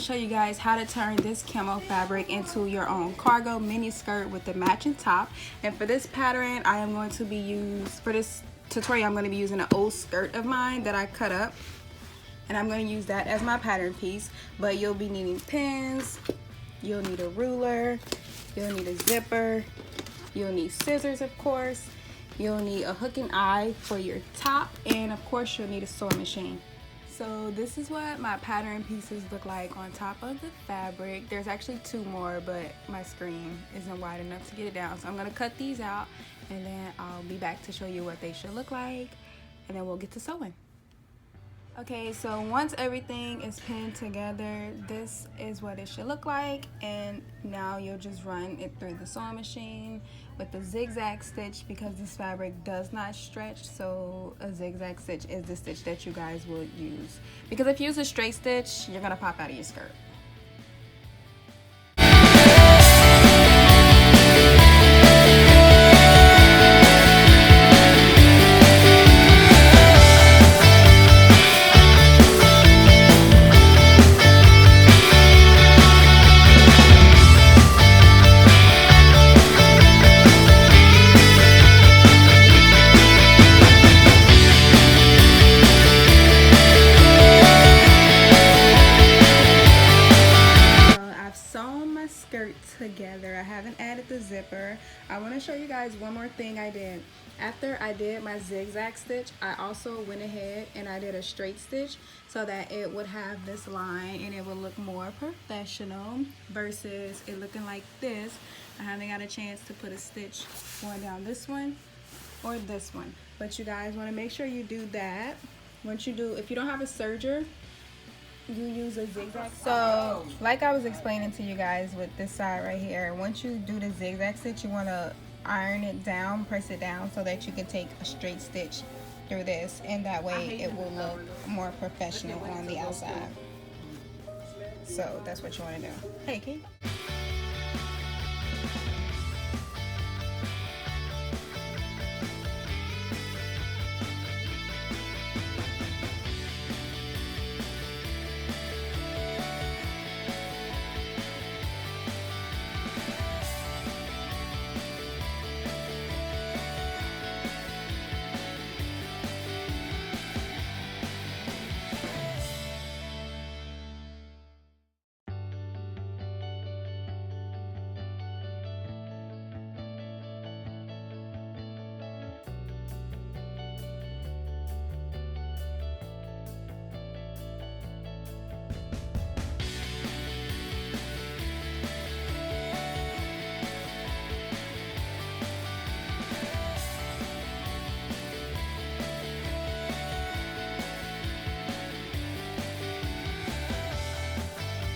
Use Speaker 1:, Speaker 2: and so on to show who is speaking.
Speaker 1: to show you guys how to turn this camo fabric into your own cargo mini skirt with the matching top. And for this pattern, I am going to be for this tutorial, I'm going to be using an old skirt of mine that I cut up. And I'm going to use that as my pattern piece. But you'll be needing pins, you'll need a ruler, you'll need a zipper, you'll need scissors, of course, you'll need a hook and eye for your top, and of course you'll need a sewing machine. So this is what my pattern pieces look like on top of the fabric. There's actually two more, but my screen isn't wide enough to get it down. So I'm gonna cut these out and then I'll be back to show you what they should look like, and then we'll get to sewing. Okay, so once everything is pinned together, this is what it should look like. And now you'll just run it through the sewing machine with the zigzag stitch, because this fabric does not stretch. So a zigzag stitch is the stitch that you guys will use, because if you use a straight stitch, you're gonna pop out of your skirt. Together. I haven't added the zipper. I want to show you guys one more thing I did. After I did my zigzag stitch, I also went ahead and I did a straight stitch so that it would have this line and it would look more professional versus it looking like this. I haven't got a chance to put a stitch going down this one or this one, but you guys want to make sure you do that. Once you do, if you don't have a serger, you use a zigzag. So like I was explaining to you guys with this side right here, once you do the zigzag stitch, you want to iron it down, press it down so that you can take a straight stitch through this, and that way it will look more professional on the outside. So that's what you want to do. Hey, Kate.